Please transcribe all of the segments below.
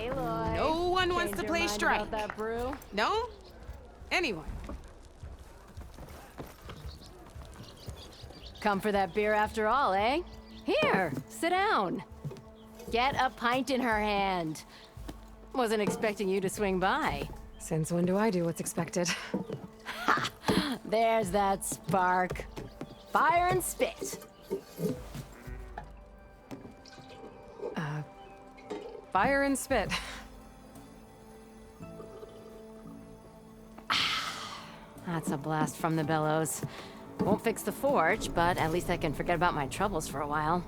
Aloy. No one wants to Change your play mind strike. about that brew? No? Anyone? Come for that beer after all, eh? Here, sit down. Get a pint in her hand. Wasn't expecting you to swing by. Since when do I do what's expected? There's that spark. Fire and spit. Fire and spit. That's a blast from the bellows. Won't fix the forge, but at least I can forget about my troubles for a while.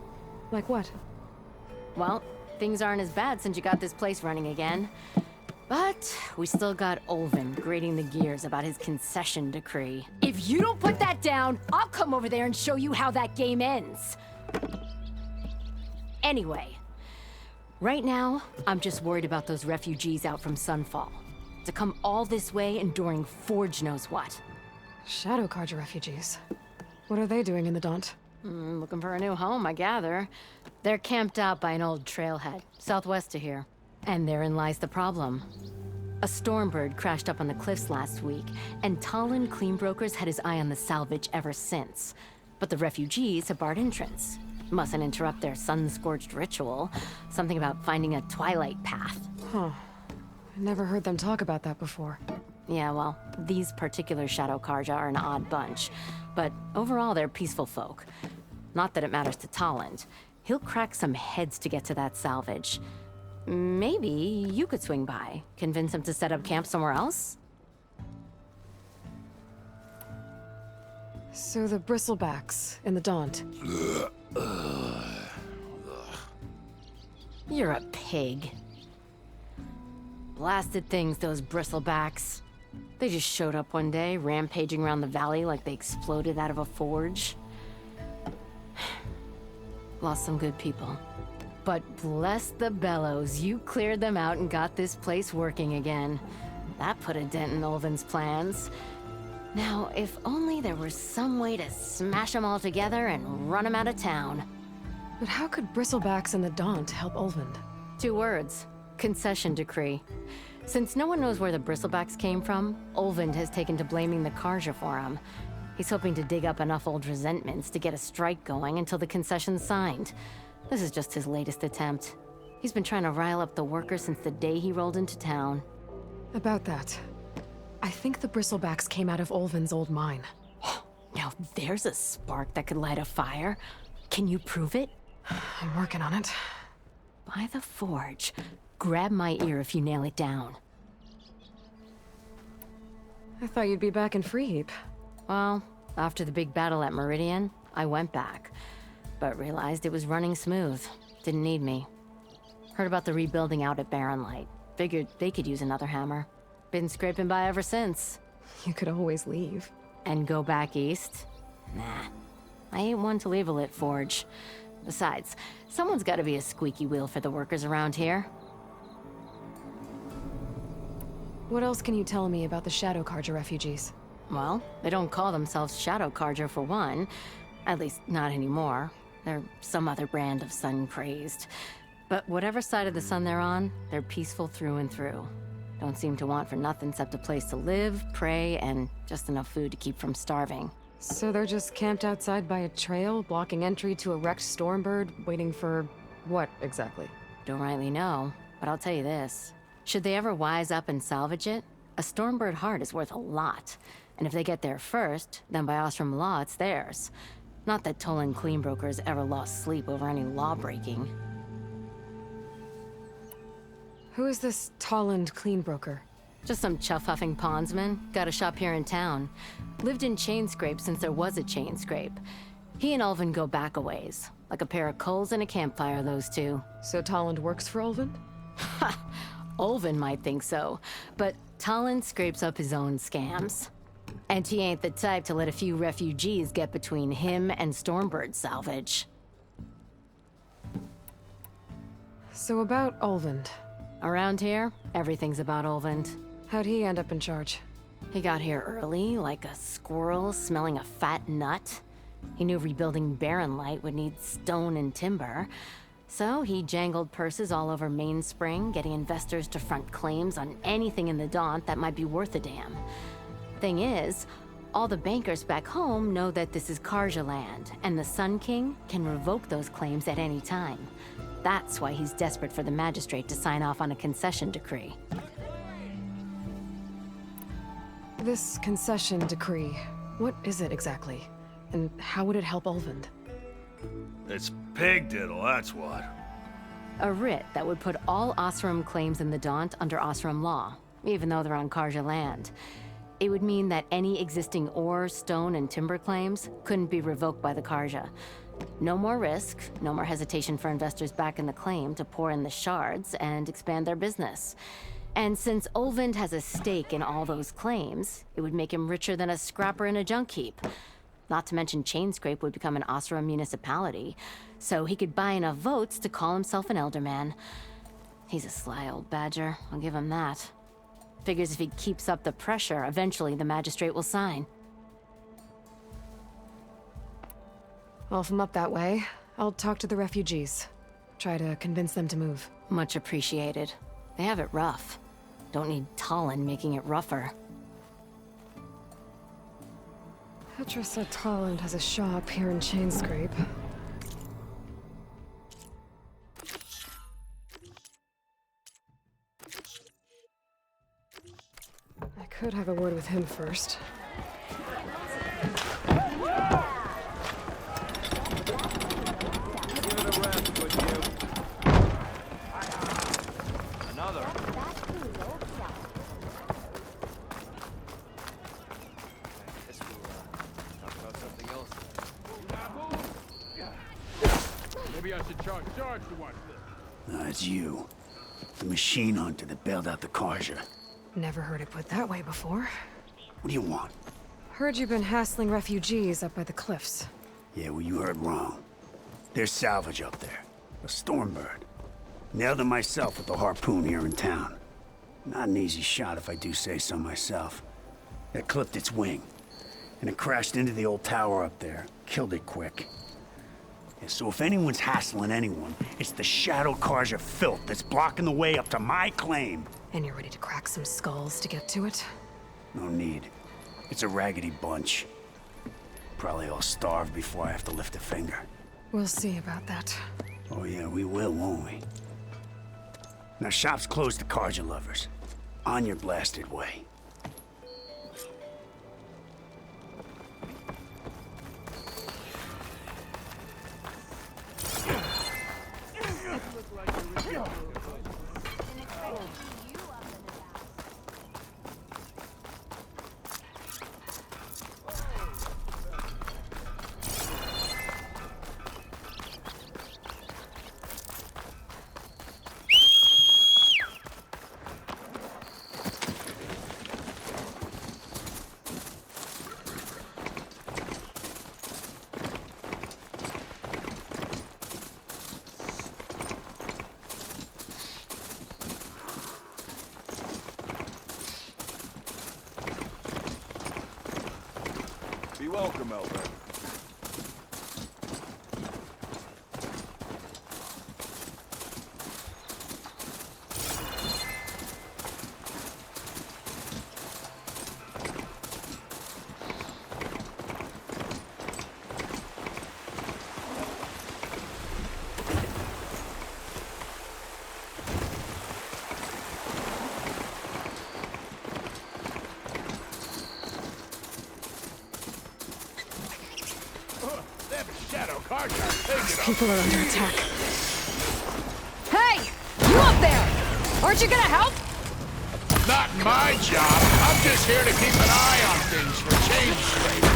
Like what? Well, things aren't as bad since you got this place running again. But we still got Olvin grating the gears about his concession decree. If you don't put that down, I'll come over there and show you how that game ends. Anyway, right now, I'm just worried about those refugees out from Sunfall. To come all this way enduring Forge knows what. Shadow Carja refugees. What are they doing in the Daunt? Looking for a new home, I gather. They're camped out by an old trailhead, southwest of here. And therein lies the problem. A Stormbird crashed up on the cliffs last week, and Talon Cleanbrokers had his eye on the salvage ever since. But the refugees have barred entrance. Mustn't interrupt their sun-scorched ritual. Something about finding a Twilight path. Huh. I never heard them talk about that before. Yeah, well, these particular Shadow Carja are an odd bunch. But overall, they're peaceful folk. Not that it matters to Talon. He'll crack some heads to get to that salvage. Maybe you could swing by, convince him to set up camp somewhere else? So the bristlebacks in the Daunt. You're a pig. Blasted things, those bristlebacks. They just showed up one day, rampaging around the valley like they exploded out of a forge. Lost some good people. But bless the bellows, you cleared them out and got this place working again. That put a dent in Olvin's plans. Now, if only there were some way to smash them all together and run them out of town. But how could bristlebacks in the Daunt help Olvin? 2 words. Concession decree. Since no one knows where the bristlebacks came from, Olvind has taken to blaming the Carja for them. He's hoping to dig up enough old resentments to get a strike going until the concession's signed. This is just his latest attempt. He's been trying to rile up the workers since the day he rolled into town. About that. I think the bristlebacks came out of Olvin's old mine. Now there's a spark that could light a fire. Can you prove it? I'm working on it. By the forge. Grab my ear if you nail it down. I thought you'd be back in Freeheap. Well, after the big battle at Meridian, I went back. But realized it was running smooth. Didn't need me. Heard about the rebuilding out at Barren Light. Figured they could use another hammer. Been scraping by ever since. You could always leave. And go back east? Nah. I ain't one to leave a lit forge. Besides, someone's gotta be a squeaky wheel for the workers around here. What else can you tell me about the Shadow Carja refugees? Well, they don't call themselves Shadow Carja for one. At least, not anymore. They're some other brand of sun-crazed. But whatever side of the sun they're on, they're peaceful through and through. Don't seem to want for nothing except a place to live, pray, and just enough food to keep from starving. So they're just camped outside by a trail, blocking entry to a wrecked Stormbird, waiting for... what, exactly? Don't rightly know, but I'll tell you this. Should they ever wise up and salvage it, a Stormbird heart is worth a lot. And if they get there first, then by Ostrom law, it's theirs. Not that Tolan Cleanbrokers ever lost sleep over any law-breaking. Who is this Tolland Cleanbroker? Just some chuff-huffing pondsman. Got a shop here in town. Lived in Chainscrape since there was a Chainscrape. He and Ulvin go back a ways. Like a pair of coals and a campfire, those two. So Tolland works for Ulvin? Ha! Ulvin might think so, but Talon scrapes up his own scams. And he ain't the type to let a few refugees get between him and Stormbird salvage. So about Ulvin. Around here, everything's about Ulvin. How'd he end up in charge? He got here early, like a squirrel smelling a fat nut. He knew rebuilding Barren Light would need stone and timber. So he jangled purses all over Mainspring, getting investors to front claims on anything in the Daunt that might be worth a damn. Thing is, all the bankers back home know that this is Karja land, and the Sun King can revoke those claims at any time. That's why he's desperate for the magistrate to sign off on a concession decree. This concession decree, what is it exactly? And how would it help Ulvund? It's pig diddle, that's what. A writ that would put all Osram claims in the Daunt under Osram law, even though they're on Karja land. It would mean that any existing ore, stone, and timber claims couldn't be revoked by the Karja. No more risk, no more hesitation for investors back in the claim to pour in the shards and expand their business. And since Ulvund has a stake in all those claims, it would make him richer than a scrapper in a junk heap. Not to mention Chainscrape would become an Osram municipality, so he could buy enough votes to call himself an elderman. He's a sly old badger, I'll give him that. Figures if he keeps up the pressure, eventually the magistrate will sign. Well, if I'm up that way, I'll talk to the refugees. Try to convince them to move. Much appreciated. They have it rough. Don't need Talon making it rougher. Petra said Talland has a shop here in Chainscrape. I could have a word with him first. Another. Maybe I should charge to watch this. No, it's you. The machine hunter that bailed out the Karja. Never heard it put that way before. What do you want? Heard you've been hassling refugees up by the cliffs. Yeah, well, you heard wrong. There's salvage up there. A Stormbird. Nailed him myself with the harpoon here in town. Not an easy shot if I do say so myself. It clipped its wing. And it crashed into the old tower up there. Killed it quick. Yeah, so if anyone's hassling anyone, it's the Shadow Karja filth that's blocking the way up to my claim. And you're ready to crack some skulls to get to it? No need. It's a raggedy bunch. Probably all starved before I have to lift a finger. We'll see about that. Oh yeah, we will, won't we? Now shop's closed to Karja lovers. On your blasted way. Be welcome, Elder. People are under attack. Hey! You up there! Aren't you gonna help? Not my job. I'm just here to keep an eye on things for Chainscrape.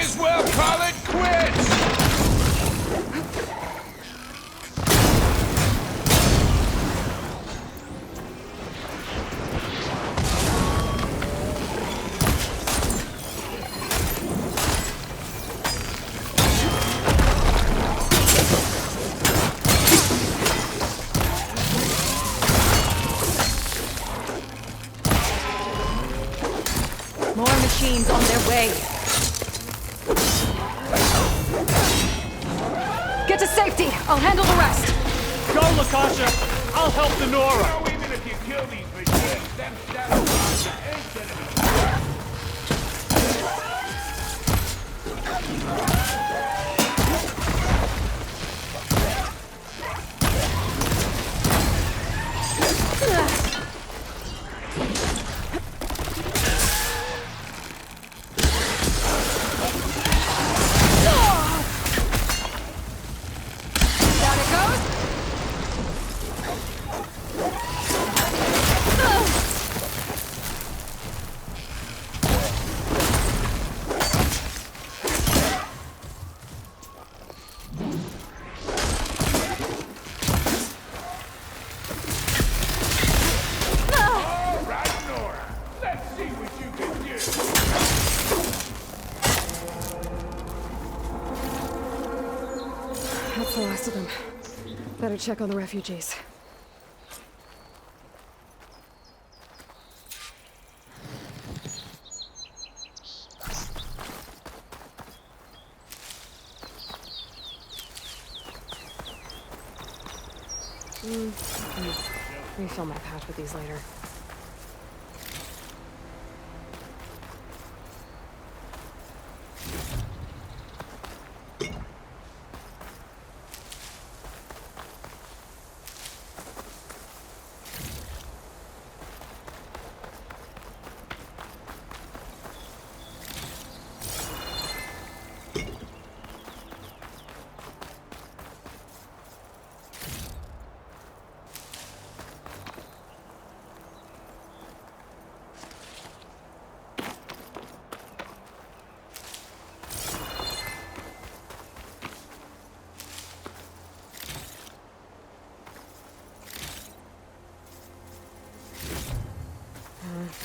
as well call it quits! More machines on their way. Get to safety. I'll handle the rest. Go, Lakasha! I'll help the Nora! So even if you kill these machines, them shadows ain't gonna be... Down it goes. All right, Nora. Let's see what you can do. That's the last of them. Better check on the refugees. I can refill my pouch with these later.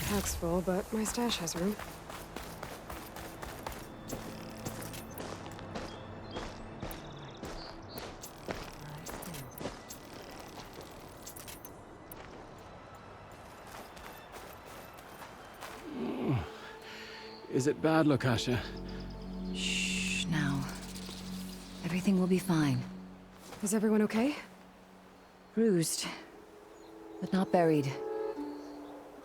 Pack's full, but my stash has room. Is it bad, Lakasha? Shh, now. Everything will be fine. Is everyone okay? Bruised, but not buried.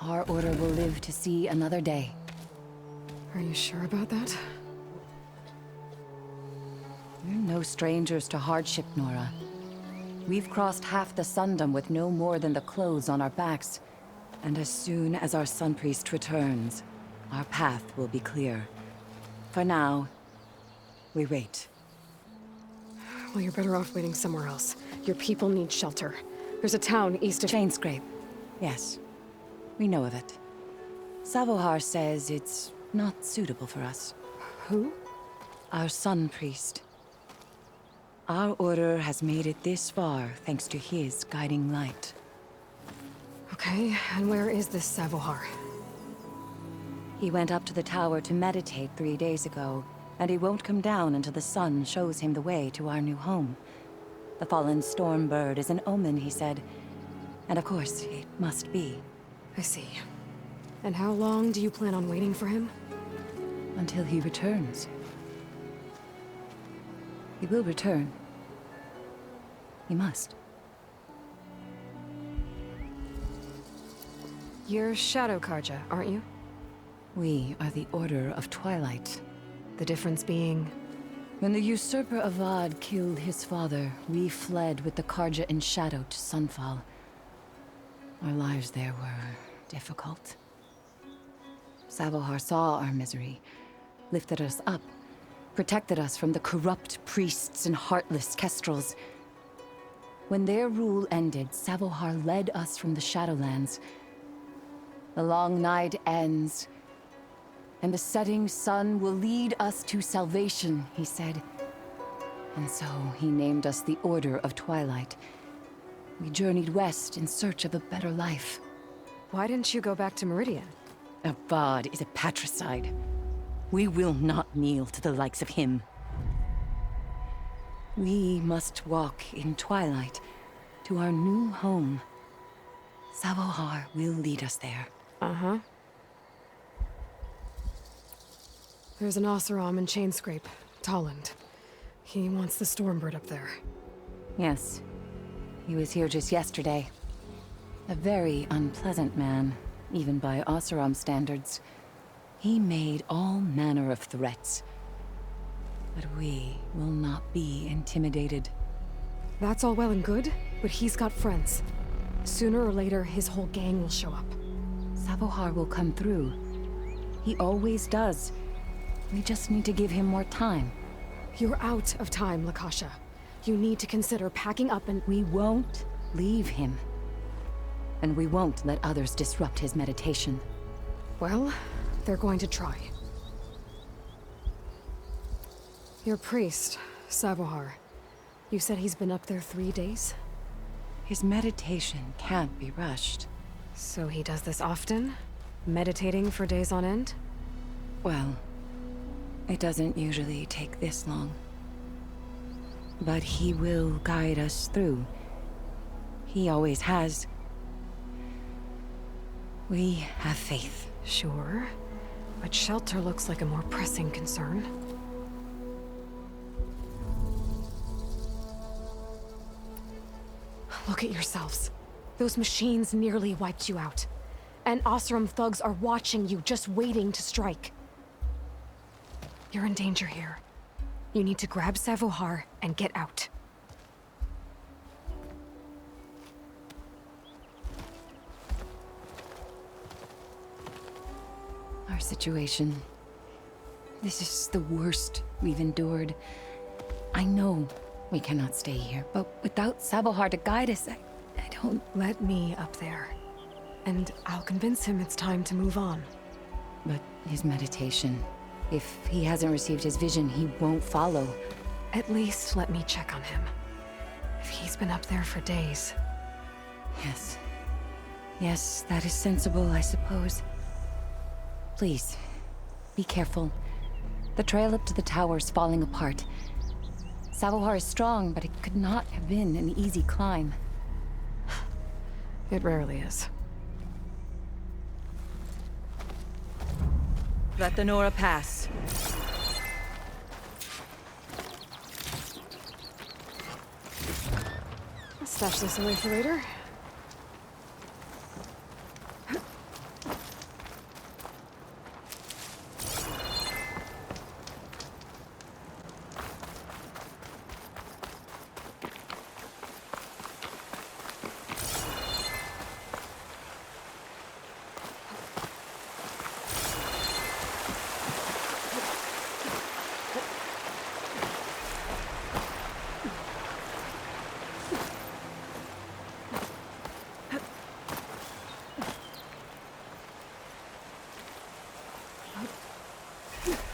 Our order will live to see another day. Are you sure about that? We're no strangers to hardship, Nora. We've crossed half the Sundom with no more than the clothes on our backs. And as soon as our Sun Priest returns, our path will be clear. For now, we wait. Well, you're better off waiting somewhere else. Your people need shelter. There's a town east of... Chainscrape. Yes. We know of it. Savohar says it's not suitable for us. Who? Our Sun Priest. Our order has made it this far thanks to his guiding light. Okay, and where is this Savohar? He went up to the tower to meditate 3 days ago, and he won't come down until the sun shows him the way to our new home. The fallen storm bird is an omen, he said. And of course, it must be. I see. And how long do you plan on waiting for him? Until he returns. He will return. He must. You're Shadow Karja, aren't you? We are the Order of Twilight. The difference being... When the usurper Avad killed his father, we fled with the Karja in shadow to Sunfall. Our lives there were difficult. Savohar saw our misery, lifted us up, protected us from the corrupt priests and heartless kestrels. When their rule ended, Savohar led us from the Shadowlands. The long night ends, And the setting sun will lead us to salvation, he said. And so he named us the Order of Twilight. We journeyed west in search of a better life. Why didn't you go back to Meridian? Avad is a patricide. We will not kneel to the likes of him. We must walk in Twilight to our new home. Savohar will lead us there. Uh-huh. There's an Oseram in Chainscrape, Tolland. He wants the Stormbird up there. Yes. He was here just yesterday. A very unpleasant man, even by Oseram standards. He made all manner of threats. But we will not be intimidated. That's all well and good, but he's got friends. Sooner or later, his whole gang will show up. Savohar will come through. He always does. We just need to give him more time. You're out of time, Lakasha. You need to consider packing up and— We won't leave him. And we won't let others disrupt his meditation. Well, they're going to try. Your priest, Savohar. You said he's been up there 3 days? His meditation can't be rushed. So he does this often? Meditating for days on end? Well, it doesn't usually take this long. But he will guide us through. He always has. We have faith. Sure. But shelter looks like a more pressing concern. Look at yourselves. Those machines nearly wiped you out. And Oseram thugs are watching you, just waiting to strike. You're in danger here. You need to grab Savohar and get out. Our situation. This is the worst we've endured. I know we cannot stay here, but without Savohar to guide us, I don't... Let me up there. And I'll convince him it's time to move on. But his meditation... If he hasn't received his vision, he won't follow. At least let me check on him. If he's been up there for days. Yes. Yes, that is sensible, I suppose. Please, be careful. The trail up to the tower is falling apart. Savohar is strong, but it could not have been an easy climb. It rarely is. Let the Nora pass. I'll stash this away for later.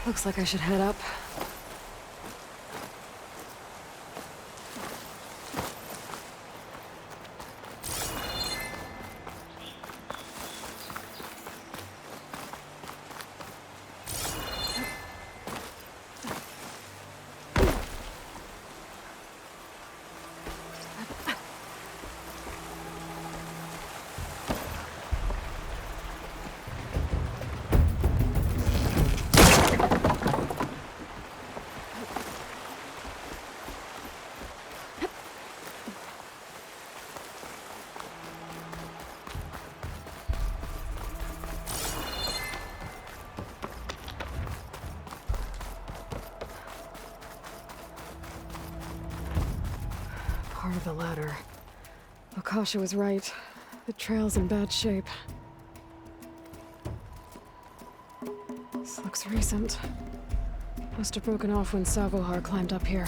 Looks like I should head up. Part of the ladder. Akasha was right. The trail's in bad shape. This looks recent. Must have broken off when Savohar climbed up here.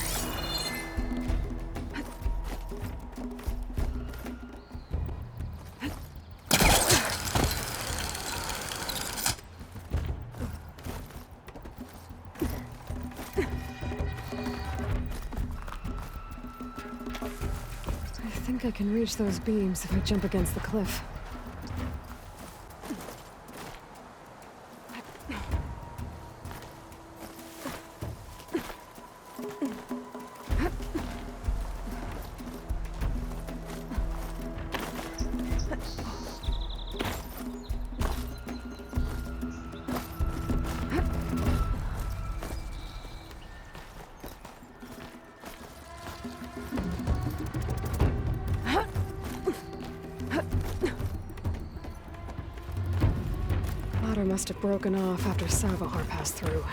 think I can reach those beams if I jump against the cliff. Ladder must have broken off after Savahar passed through.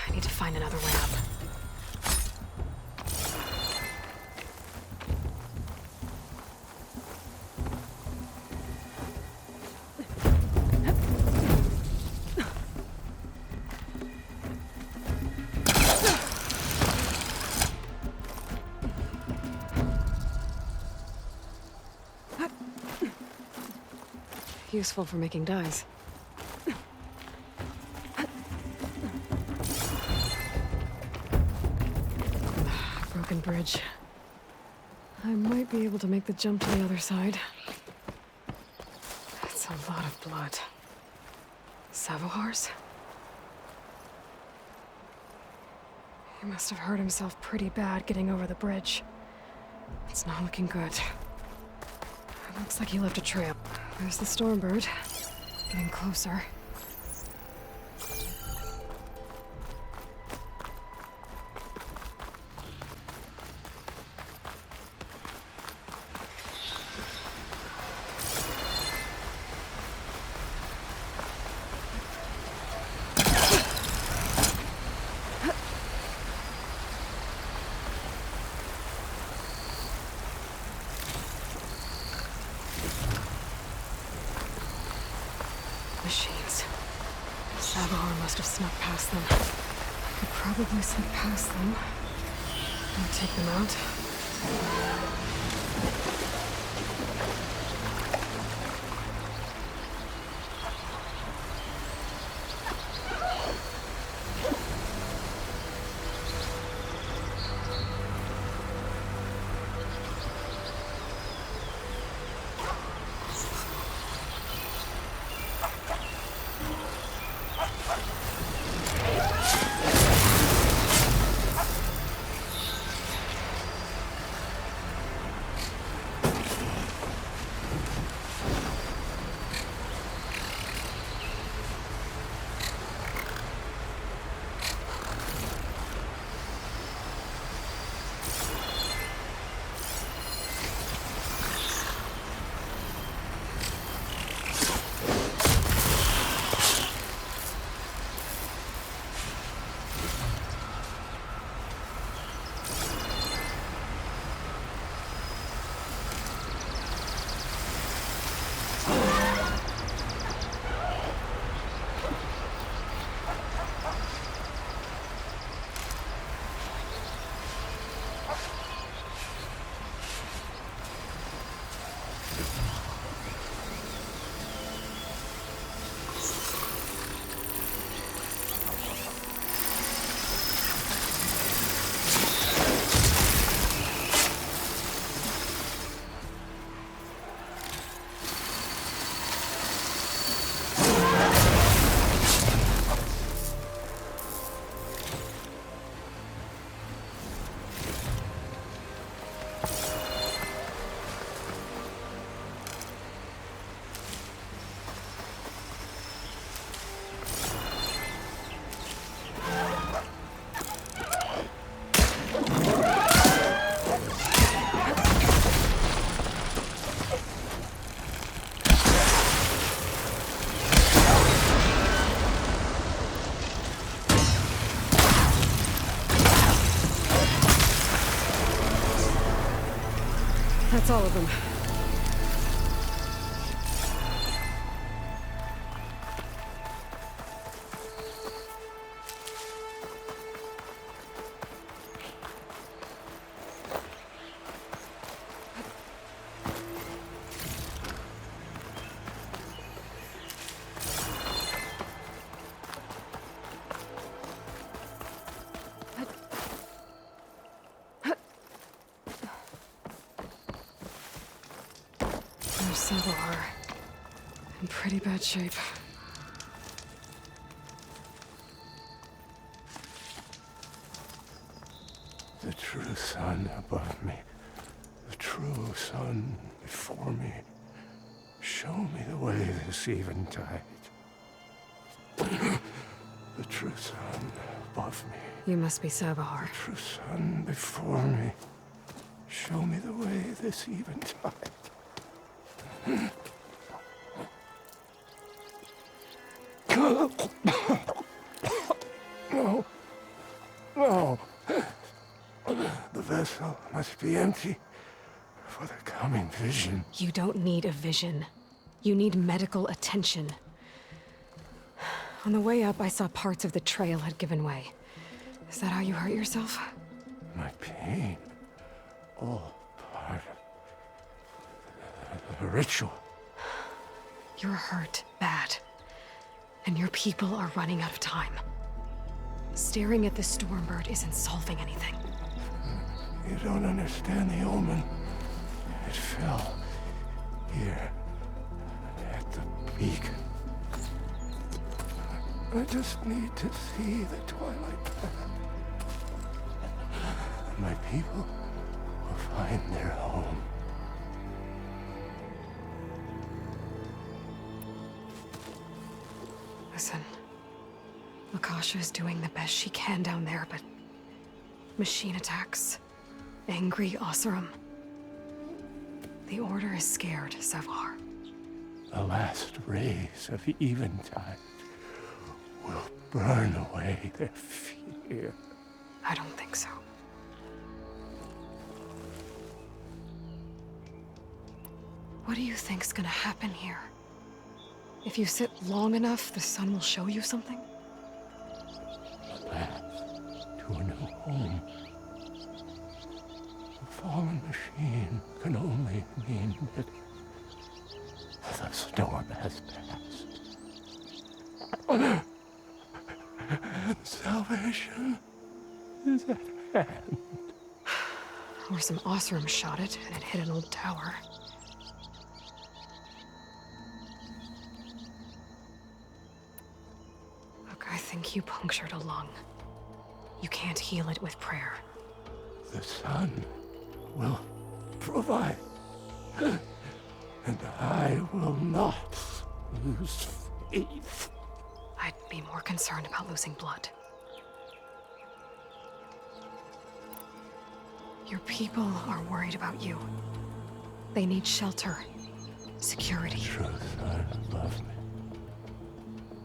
I need to find another way up. Useful for making dyes. Broken bridge. I might be able to make the jump to the other side. That's a lot of blood. Savohar's? He must have hurt himself pretty bad getting over the bridge. It's not looking good. It looks like he left a trail. There's the Stormbird. Getting closer. Machines. Savahar must have snuck past them. I could probably slip past them and take them out. That's all of them. Salvador. In pretty bad shape. The true sun above me, the true sun before me. Show me the way this eventide. The true sun above me, You must be Salvador. the true sun before me. Show me the way this eventide. No. No. The vessel must be empty for the coming vision. You don't need a vision. You need medical attention. On the way up, I saw parts of the trail had given way. Is that how you hurt yourself? My pain, all part of the ritual. You're hurt bad. And your people are running out of time. Staring at the Stormbird isn't solving anything. You don't understand the omen. It fell here at the beacon. I just need to see the Twilight path. My people will find their home. Listen, Lakasha is doing the best she can down there, but machine attacks, angry Oseram. The Order is scared, Savar. The last rays of eventide will burn away their fear. I don't think so. What do you think's gonna happen here? If you sit long enough, the sun will show you something? A path to a new home. A fallen machine can only mean that the storm has passed. Salvation is at hand. Or some Oseram shot it, and it hit an old tower. Look, I think you punctured a lung. You can't heal it with prayer. The sun will provide. And I will not lose faith. I'd be more concerned about losing blood. Your people are worried about you. They need shelter, security. The true sun above me.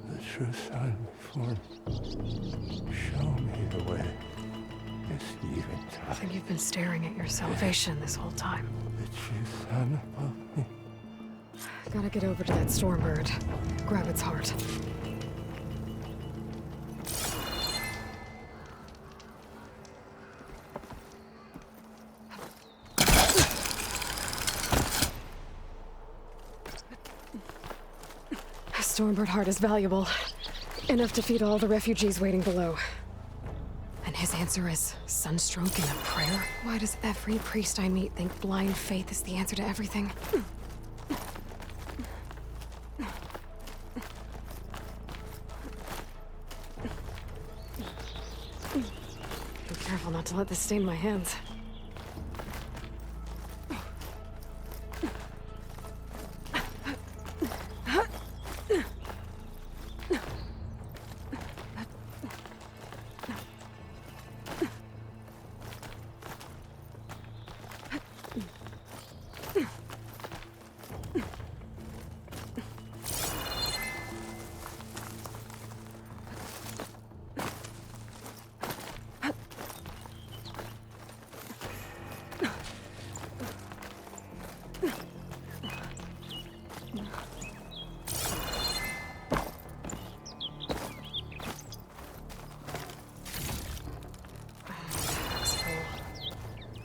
The true sun before me. Show me the way. This I eventide. think you've been staring at your salvation this whole time. The true sun above me. Gotta get over to that Stormbird. Grab its heart. A Stormbird heart is valuable. Enough to feed all the refugees waiting below. And his answer is sunstroke and a prayer? Why does every priest I meet think blind faith is the answer to everything? Be careful not to let this stain my hands.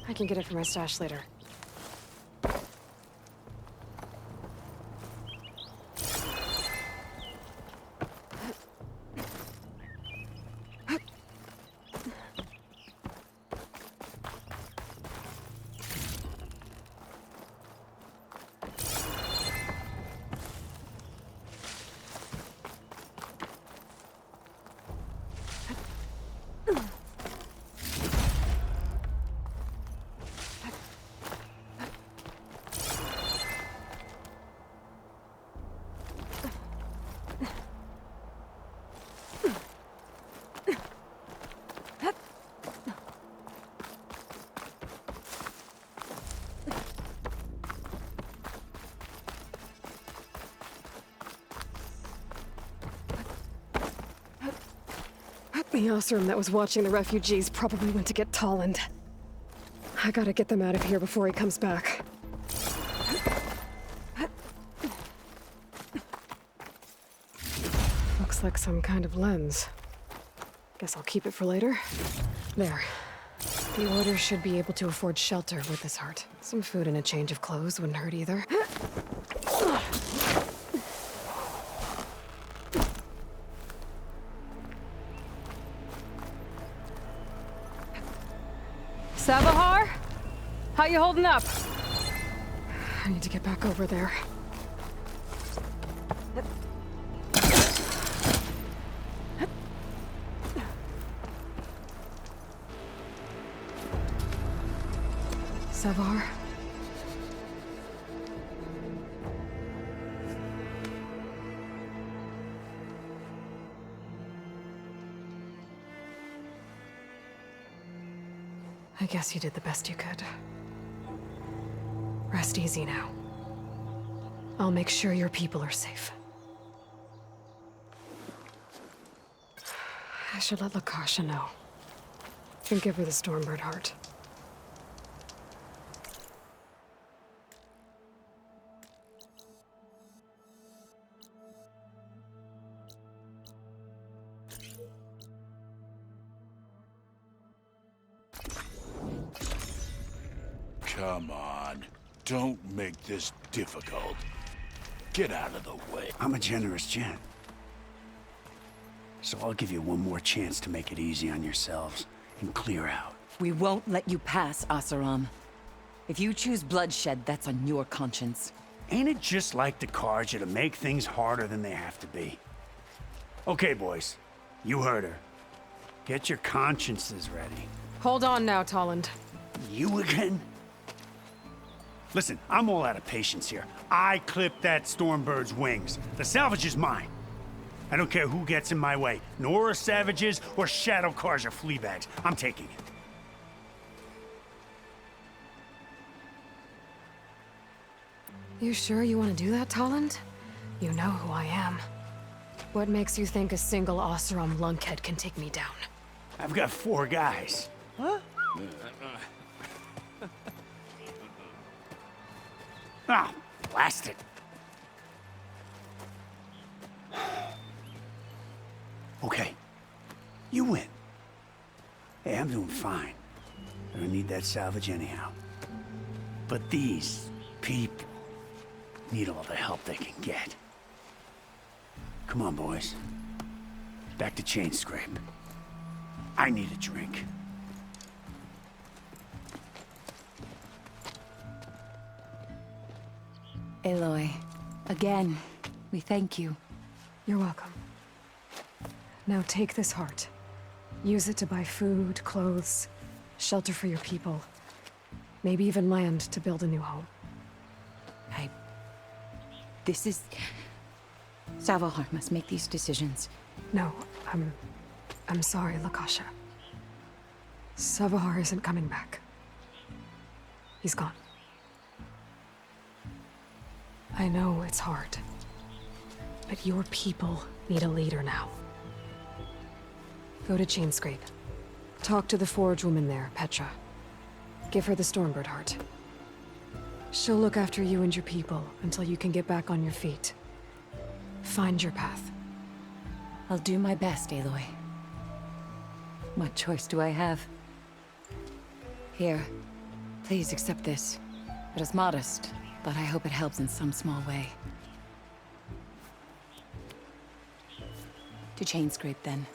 I can get it from my stash later. The Osram that was watching the refugees probably went to get Tolland. I gotta get them out of here before he comes back. Looks like some kind of lens. Guess I'll keep it for later. There. The Order should be able to afford shelter with this heart. Some food and a change of clothes wouldn't hurt either. Savahar? How you holding up? I need to get back over there. Savahar? I guess you did the best you could. Rest easy now. I'll make sure your people are safe. I should let Lakasha know. And give her the Stormbird heart. Come on. Don't make this difficult. Get out of the way. I'm a generous gent. So I'll give you one more chance to make it easy on yourselves and clear out. We won't let you pass, Oseram. If you choose bloodshed, that's on your conscience. Ain't it just like the Karja to make things harder than they have to be? Okay, boys. You heard her. Get your consciences ready. Hold on now, Tolland. You again? Listen, I'm all out of patience here. I clipped that Stormbird's wings. The salvage is mine. I don't care who gets in my way. Nora savages or Shadow Karja fleabags. I'm taking it. You sure you want to do that, Tolland? You know who I am. What makes you think a single Oseram lunkhead can take me down? I've got 4 guys. Huh? Ah, blast it. Okay. You win. Hey, I'm doing fine. I don't need that salvage anyhow. But these people need all the help they can get. Come on, boys. Back to Chain Scrape. I need a drink. Aloy, again, we thank you. You're welcome. Now take this heart. Use it to buy food, clothes, shelter for your people. Maybe even land to build a new home. This is... Savahar must make these decisions. No, I'm sorry, Lakasha. Savahar isn't coming back. He's gone. I know it's hard, but your people need a leader now. Go to Chainscrape. Talk to the forge woman there, Petra. Give her the Stormbird heart. She'll look after you and your people until you can get back on your feet. Find your path. I'll do my best, Aloy. What choice do I have? Here, please accept this. It is modest, but I hope it helps in some small way. To Chainscrape, then.